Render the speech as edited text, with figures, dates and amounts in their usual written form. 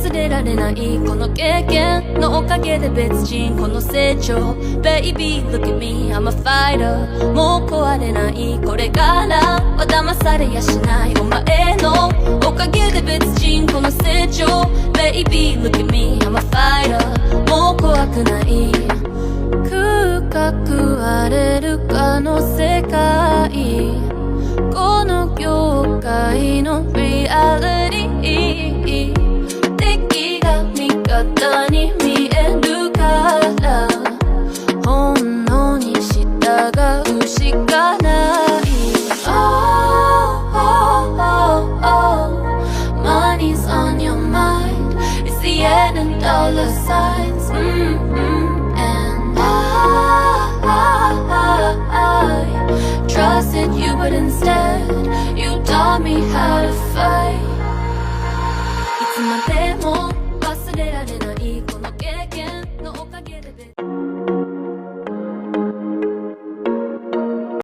忘れられないこの経験のおかげで別人この成長 Baby look at me I'm a fighter もう壊れないこれからは騙されやしないお前のおかげで別人この成長 Baby look at me I'm a fighter もう怖くない空格割れるかの世界この業界のリアリティ敵が味方に見えるから本能に従うしかない Oh, oh, oh, oh Money's on your mind It's the end and dollar signs And I trusted you but instead You taught me how to fight